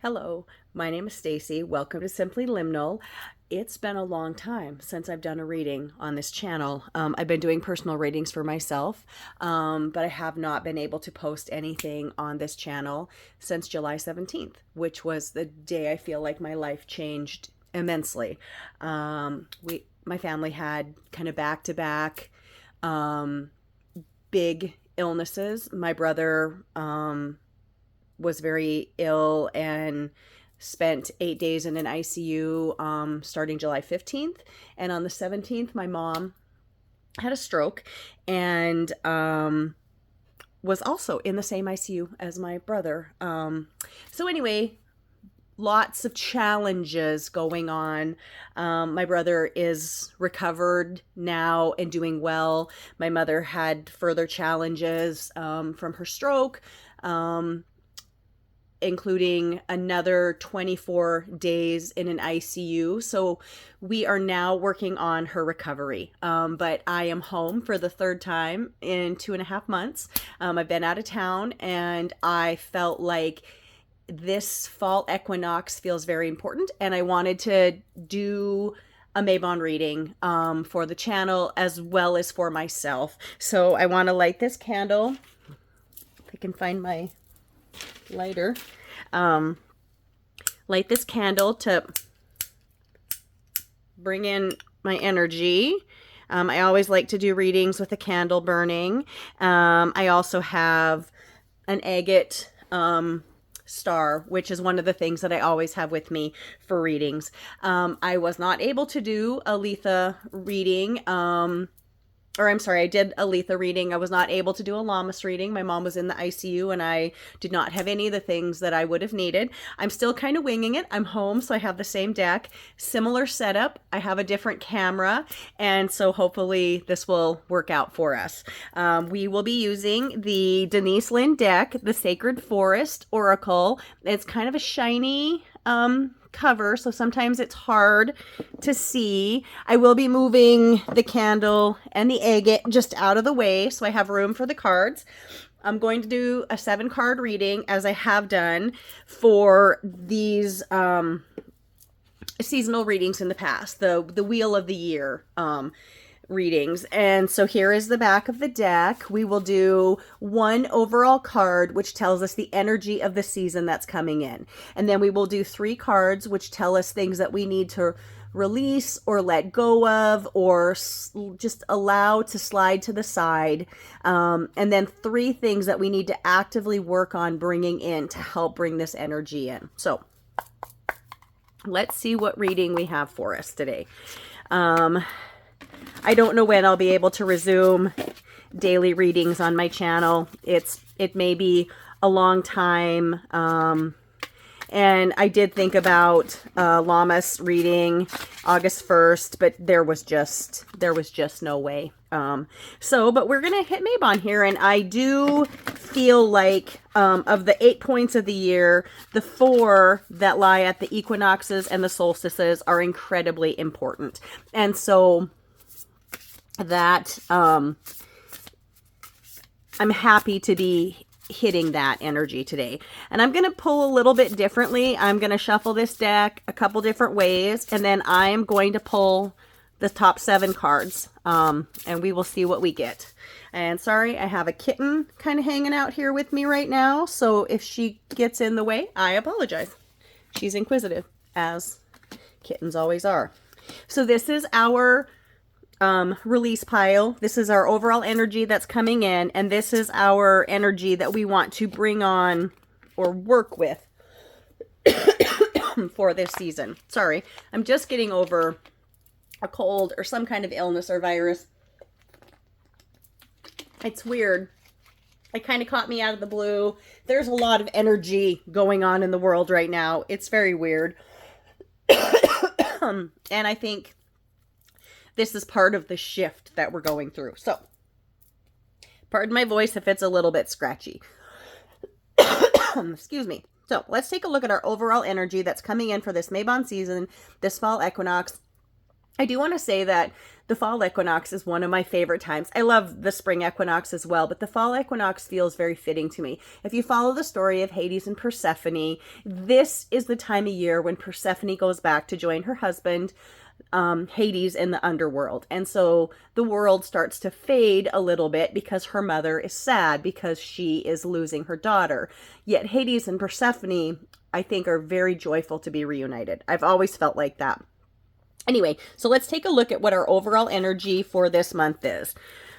Hello, my name is Stacy. Welcome to Simply Liminal. It's been a long time since I've done a reading on this channel. I've been doing personal readings for myself, but I have not been able to post anything on this channel since July 17th, which was the day I feel like my life changed immensely. My family had kind of back-to-back big illnesses. My brother was very ill and spent 8 days in an ICU starting July 15th. And on the 17th, my mom had a stroke and was also in the same ICU as my brother. So anyway, lots of challenges going on. My brother is recovered now and doing well. My mother had further challenges from her stroke. Including another 24 days in an ICU. So we are now working on her recovery. But I am home for the third time in 2.5 months. I've been out of town and I felt like this fall equinox feels very important. And I wanted to do a Mabon reading for the channel as well as for myself. So I want to light this candle. If I can find my lighter. Light this candle to bring in my energy. I always like to do readings with a candle burning. I also have an agate star, which is one of the things that I always have with me for readings. I was not able to do a Letha reading. I did a Letha reading. I was not able to do a Lammas reading. My mom was in the ICU and I did not have any of the things that I would have needed. I'm still kind of winging it. I'm home, so I have the same deck, similar setup. I have a different camera, and so hopefully this will work out for us. We will be using the Denise Lynn deck, the Sacred Forest Oracle. It's kind of a shiny cover, so sometimes it's hard to see. I will be moving the candle and the agate just out of the way so I have room for the cards. I'm going to do a 7-card reading, as I have done for these seasonal readings in the past, the Wheel of the Year readings. And so here is the back of the deck. We will do one overall card, which tells us the energy of the season that's coming in. And then we will do 3 cards, which tell us things that we need to release or let go of, or just allow to slide to the side. And then 3 things that we need to actively work on bringing in to help bring this energy in. So let's see what reading we have for us today. I don't know when I'll be able to resume daily readings on my channel. It may be a long time. And I did think about Lammas reading August 1st, but there was just no way. But we're going to hit Mabon here, and I do feel like of the 8 points of the year, the 4 that lie at the equinoxes and the solstices are incredibly important. And so that I'm happy to be hitting that energy today. And I'm going to pull a little bit differently. I'm going to shuffle this deck a couple different ways, and then I'm going to pull the top 7 cards, and we will see what we get. And sorry, I have a kitten kind of hanging out here with me right now, so if she gets in the way, I apologize. She's inquisitive, as kittens always are. So this is our release pile. This is our overall energy that's coming in, and this is our energy that we want to bring on or work with for this season. Sorry, I'm just getting over a cold or some kind of illness or virus. It's weird. It kind of caught me out of the blue. There's a lot of energy going on in the world right now. It's very weird. And I think this is part of the shift that we're going through. So, pardon my voice if it's a little bit scratchy. Excuse me. So, let's take a look at our overall energy that's coming in for this Mabon season, this fall equinox. I do want to say that the fall equinox is one of my favorite times. I love the spring equinox as well, but the fall equinox feels very fitting to me. If you follow the story of Hades and Persephone, this is the time of year when Persephone goes back to join her husband, Hades, in the underworld. And so the world starts to fade a little bit because her mother is sad because she is losing her daughter. Yet Hades and Persephone, I think, are very joyful to be reunited. I've always felt like that. Anyway, so let's take a look at what our overall energy for this month is.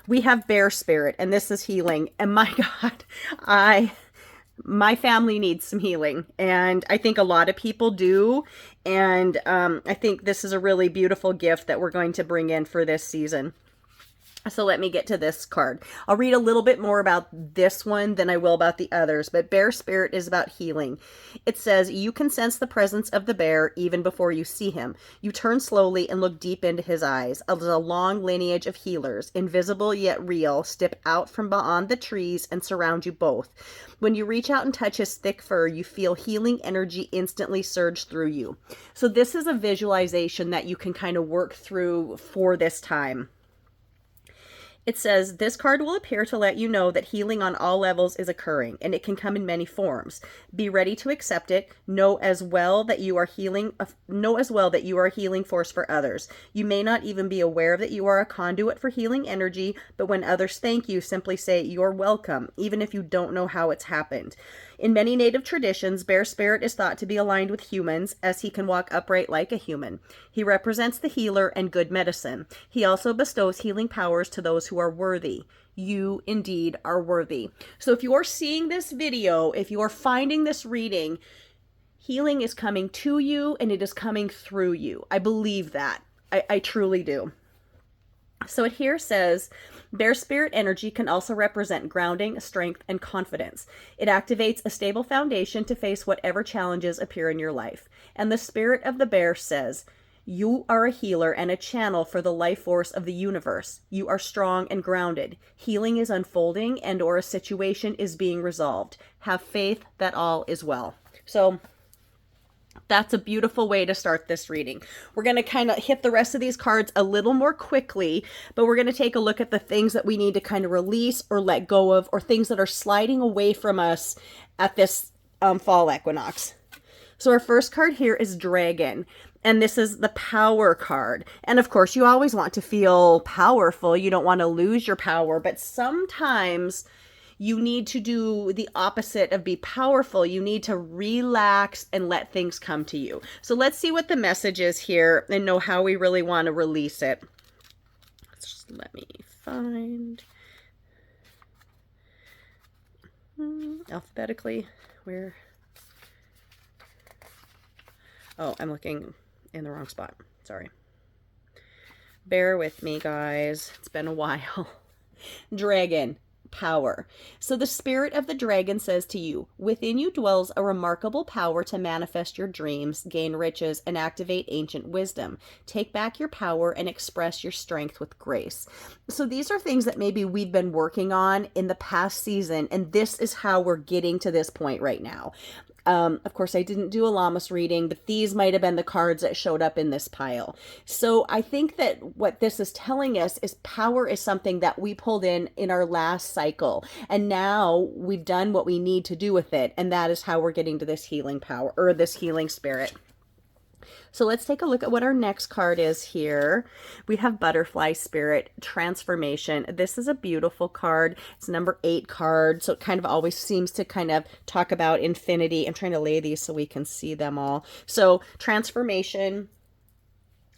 We have Bear Spirit, and this is healing. And my God, my family needs some healing, and I think a lot of people do. And I think this is a really beautiful gift that we're going to bring in for this season. So let me get to this card. I'll read a little bit more about this one than I will about the others, but Bear Spirit is about healing. It says, you can sense the presence of the bear even before you see him. You turn slowly and look deep into his eyes. A long lineage of healers, invisible yet real, step out from beyond the trees and surround you both. When you reach out and touch his thick fur, you feel healing energy instantly surge through you. So this is a visualization that you can kind of work through for this time. It says, this card will appear to let you know that healing on all levels is occurring, and it can come in many forms. Be ready to accept it. Know as well that you are healing force for others. You may not even be aware that you are a conduit for healing energy, but when others thank you, simply say, you're welcome, even if you don't know how it's happened. In many native traditions, Bear Spirit is thought to be aligned with humans, as he can walk upright like a human. He represents the healer and good medicine. He also bestows healing powers to those who are worthy. You indeed are worthy. So if you are seeing this video, if you are finding this reading, healing is coming to you and it is coming through you. I believe that. I truly do. So it here says, Bear Spirit energy can also represent grounding, strength, and confidence. It activates a stable foundation to face whatever challenges appear in your life. And the spirit of the bear says, you are a healer and a channel for the life force of the universe. You are strong and grounded. Healing is unfolding and/or a situation is being resolved. Have faith that all is well. So that's a beautiful way to start this reading. We're going to kind of hit the rest of these cards a little more quickly, but we're going to take a look at the things that we need to kind of release or let go of, or things that are sliding away from us at this fall equinox. So our first card here is Dragon, and this is the power card. And of course, you always want to feel powerful. You don't want to lose your power, but sometimes you need to do the opposite of be powerful. You need to relax and let things come to you. So let's see what the message is here and know how we really want to release it. Just let me find alphabetically where. Oh, I'm looking in the wrong spot. Sorry. Bear with me, guys. It's been a while. Dragon. Power. So the spirit of the dragon says to you, within you dwells a remarkable power to manifest your dreams, gain riches, and activate ancient wisdom. Take back your power and express your strength with grace. So these are things that maybe we've been working on in the past season, and this is how we're getting to this point right now. Of course, I didn't do a Lammas reading, but these might have been the cards that showed up in this pile. So I think that what this is telling us is power is something that we pulled in our last cycle. And now we've done what we need to do with it. And that is how we're getting to this healing power, or this healing spirit. So let's take a look at what our next card is here. We have Butterfly Spirit, Transformation. This is a beautiful card. It's number 8 card. So it kind of always seems to kind of talk about infinity. I'm trying to lay these so we can see them all. So Transformation.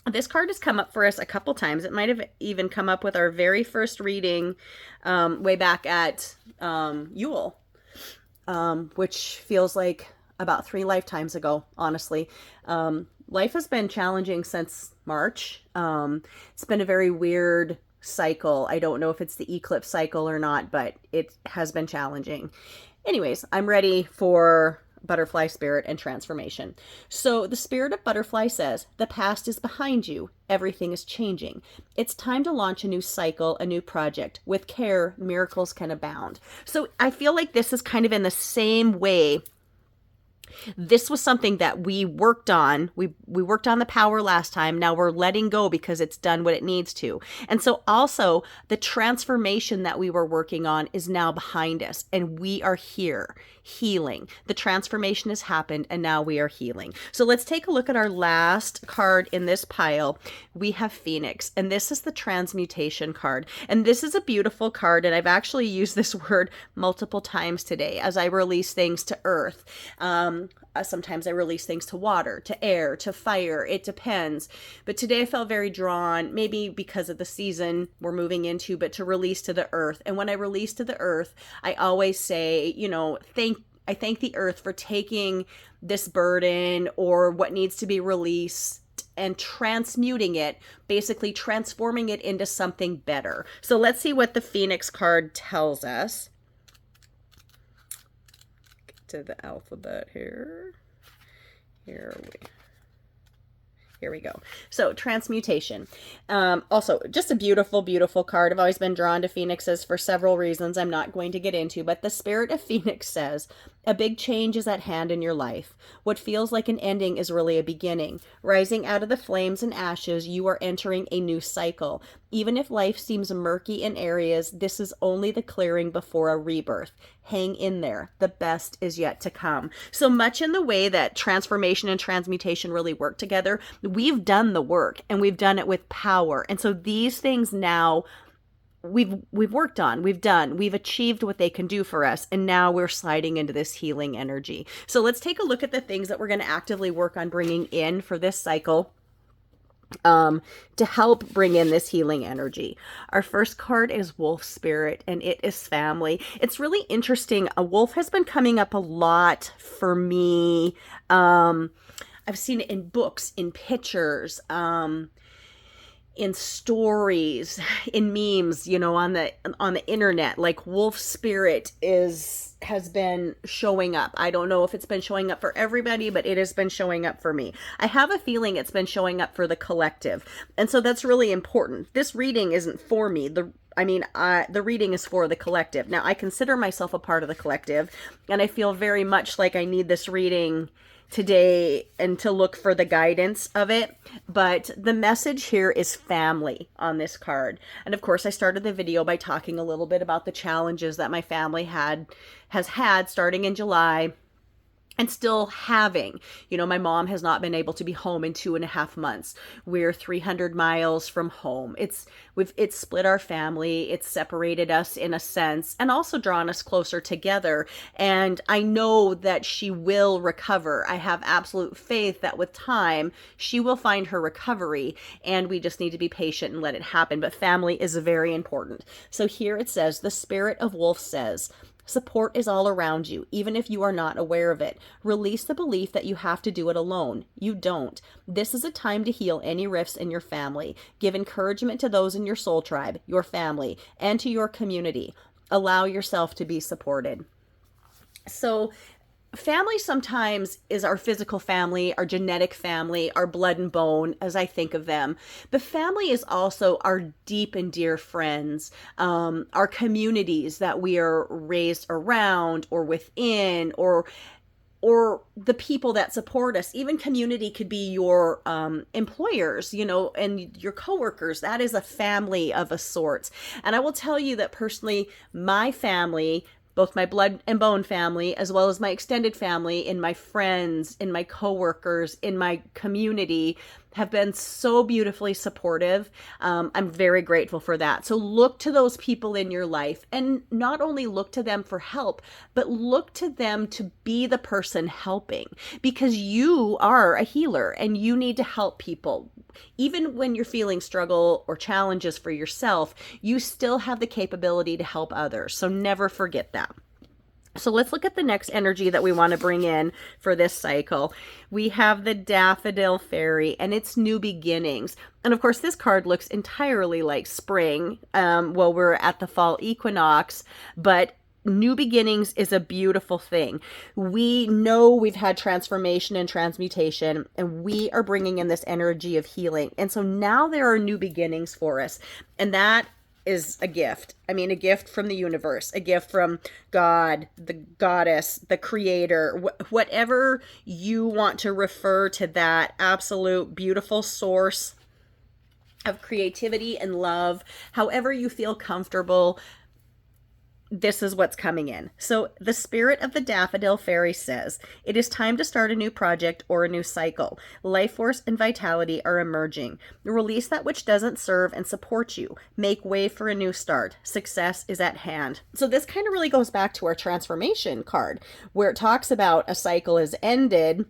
This card has come up for us a couple times. It might have even come up with our very first reading way back at Yule, which feels like about 3 lifetimes ago, honestly. Life has been challenging since March. It's been a very weird cycle. I don't know if it's the eclipse cycle or not, but it has been challenging. Anyways, I'm ready for Butterfly Spirit and Transformation. So the spirit of Butterfly says, the past is behind you. Everything is changing. It's time to launch a new cycle, a new project. With care, miracles can abound. So I feel like this is kind of in the same way This was something that we worked on. We worked on the power last time. Now we're letting go because it's done what it needs to. And so also the transformation that we were working on is now behind us, and we are here healing. The transformation has happened, and now we are healing. So let's take a look at our last card in this pile. We have Phoenix, and this is the transmutation card. And this is a beautiful card, and I've actually used this word multiple times today as I release things to earth. Sometimes I release things to water, to air, to fire. It depends. But today I felt very drawn, maybe because of the season we're moving into, but to release to the earth. And when I release to the earth, I always say, I thank the earth for taking this burden or what needs to be released and transmuting it, basically transforming it into something better. So let's see what the Phoenix card tells us. To the alphabet here. Here we go. So transmutation. Also, just a beautiful, beautiful card. I've always been drawn to Phoenixes for several reasons I'm not going to get into, but the spirit of Phoenix says, a big change is at hand in your life. What feels like an ending is really a beginning. Rising out of the flames and ashes, you are entering a new cycle. Even if life seems murky in areas, this is only the clearing before a rebirth. Hang in there. The best is yet to come. So much in the way that transformation and transmutation really work together, we've done the work, and we've done it with power. And so these things now we've worked on, we've achieved what they can do for us, and now we're sliding into this healing energy. So let's take a look at the things that we're going to actively work on bringing in for this cycle to help bring in this healing energy. Our first card is Wolf Spirit, and it is family. It's really interesting. A wolf has been coming up a lot for me. I've seen it in books, in pictures, in stories, in memes, on the internet. Like wolf spirit has been showing up. I don't know if it's been showing up for everybody, but it has been showing up for me. I have a feeling it's been showing up for the collective. And so that's really important. This reading isn't for me. The reading is for the collective. Now, I consider myself a part of the collective, and I feel very much like I need this reading today and to look for the guidance of it. But the message here is family on this card. And of course, I started the video by talking a little bit about the challenges that my family has had starting in July and still having. My mom has not been able to be home in 2.5 months. We're 300 miles from home. It's split our family. It's separated us in a sense, and also drawn us closer together. And I know that she will recover. I have absolute faith that with time, she will find her recovery, and we just need to be patient and let it happen. But family is very important. So here it says, the spirit of wolf says, support is all around you, even if you are not aware of it. Release the belief that you have to do it alone. You don't. This is a time to heal any rifts in your family. Give encouragement to those in your soul tribe, your family, and to your community. Allow yourself to be supported. So family sometimes is our physical family, our genetic family, our blood and bone, as I think of them. But family is also our deep and dear friends, our communities that we are raised around or within, or the people that support us. Even community could be your employers, and your coworkers. That is a family of a sort. And I will tell you that personally, my family, both my blood and bone family, as well as my extended family, in my friends, in my coworkers, in my community, have been so beautifully supportive. I'm very grateful for that. So look to those people in your life, and not only look to them for help, but look to them to be the person helping, because you are a healer and you need to help people. Even when you're feeling struggle or challenges for yourself, you still have the capability to help others. So never forget that. So let's look at the next energy that we want to bring in for this cycle. We have the Daffodil Fairy, and it's new beginnings. And of course, this card looks entirely like spring. We're at the fall equinox, but new beginnings is a beautiful thing. We know we've had transformation and transmutation, and we are bringing in this energy of healing. And so now there are new beginnings for us. And that is a gift. I mean, a gift from the universe, a gift from God, the goddess, the creator, whatever you want to refer to that absolute beautiful source of creativity and love, however you feel comfortable. This is what's coming in. So the spirit of the daffodil fairy says, it is time to start a new project or a new cycle. Life force and vitality are emerging. Release that which doesn't serve and support you. Make way for a new start. Success is at hand. So this kind of really goes back to our transformation card, where it talks about a cycle is ended.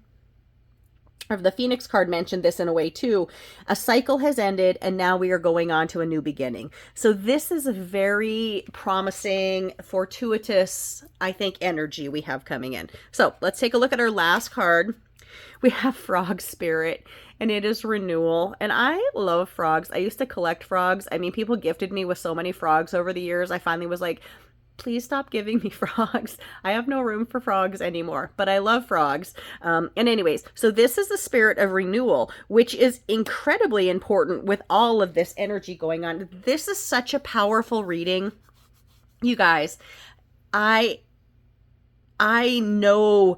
Or the Phoenix card mentioned this in a way too. A cycle has ended and now we are going on to a new beginning. So this is a very promising, fortuitous, I think, energy we have coming in. So let's take a look at our last card. We have Frog Spirit, and it is renewal. And I love frogs. I used to collect frogs. I mean, people gifted me with so many frogs over the years. I finally was like, please stop giving me frogs. I have no room for frogs anymore, but I love frogs. And anyways, so this is the spirit of renewal, which is incredibly important with all of this energy going on. This is such a powerful reading. You guys, I know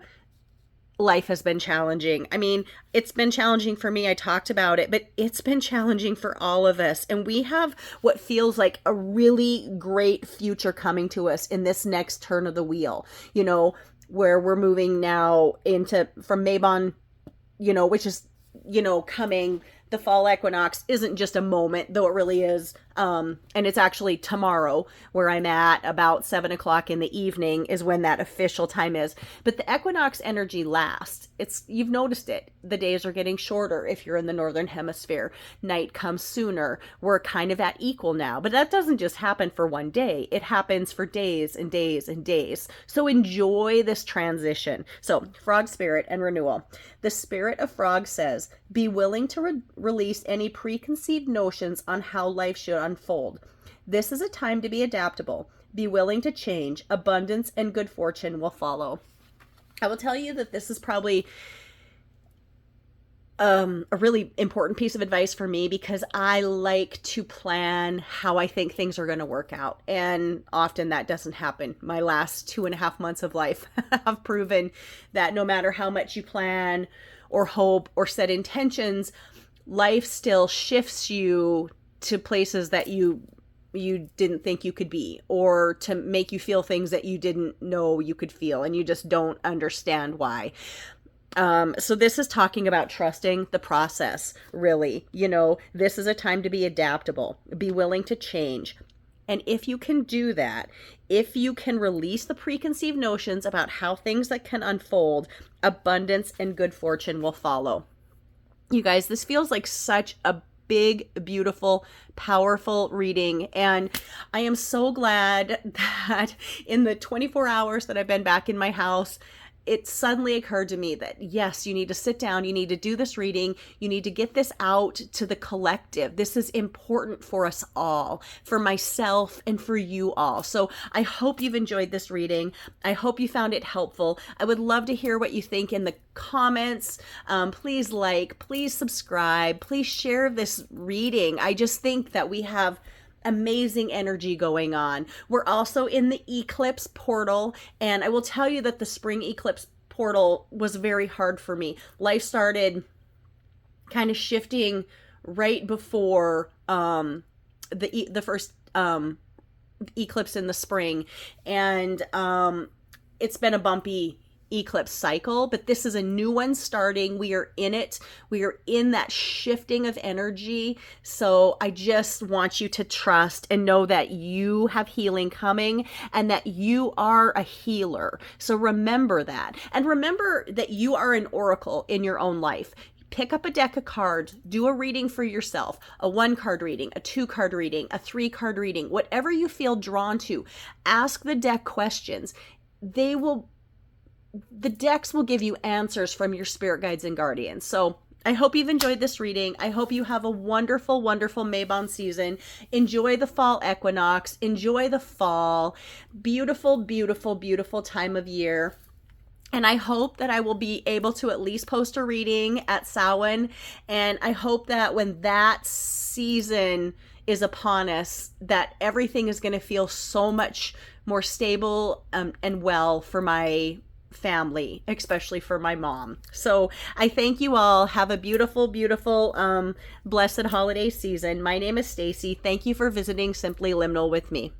life has been challenging. I mean, it's been challenging for me. I talked about it, but it's been challenging for all of us. And we have what feels like a really great future coming to us in this next turn of the wheel, you know, where we're moving now from Mabon, you know, which is, you know, coming. The fall equinox isn't just a moment, though it really is. And it's actually tomorrow, where I'm at about 7 o'clock in the evening is when that official time is. But the equinox energy lasts. You've noticed it. The days are getting shorter if you're in the northern hemisphere. Night comes sooner. We're kind of at equal now. But that doesn't just happen for one day. It happens for days and days and days. So enjoy this transition. So frog spirit and renewal. The spirit of frog says, be willing to release any preconceived notions on how life should unfold. This is a time to be adaptable. Be willing to change. Abundance and good fortune will follow. I will tell you that this is probably a really important piece of advice for me, because I like to plan how I think things are going to work out. And often that doesn't happen. My last 2.5 months of life have proven that no matter how much you plan or hope or set intentions, life still shifts you to places that you didn't think you could be, or to make you feel things that you didn't know you could feel, and you just don't understand why. So this is talking about trusting the process, really. You know, this is a time to be adaptable, be willing to change. And if you can do that, if you can release the preconceived notions about how things that can unfold, abundance and good fortune will follow. You guys, this feels like such a big, beautiful, powerful reading. And I am so glad that in the 24 hours that I've been back in my house, it suddenly occurred to me that yes, you need to sit down, you need to do this reading, you need to get this out to the collective. This is important for us all, for myself and for you all. So I hope you've enjoyed this reading. I hope you found it helpful. I would love to hear what you think in the comments. Please like, please subscribe, please share this reading. I just think that we have amazing energy going on. We're also in the eclipse portal, and I will tell you that the spring eclipse portal was very hard for me. Life started kind of shifting right before the first eclipse in the spring, and it's been a bumpy eclipse cycle, but this is a new one starting. We are in it. We are in that shifting of energy. So I just want you to trust and know that you have healing coming and that you are a healer. So remember that. And remember that you are an oracle in your own life. Pick up a deck of cards, do a reading for yourself, a 1-card reading, a 2-card reading, a 3-card reading, whatever you feel drawn to. Ask the deck questions. The decks will give you answers from your spirit guides and guardians. So I hope you've enjoyed this reading. I hope you have a wonderful, wonderful Mabon season. Enjoy the fall equinox. Enjoy the fall. Beautiful, beautiful, beautiful time of year. And I hope that I will be able to at least post a reading at Samhain. And I hope that when that season is upon us, that everything is going to feel so much more stable and well for my family, especially for my mom. So I thank you all. Have a beautiful, beautiful, blessed holiday season. My name is Stacy. Thank you for visiting Simply Liminal with me.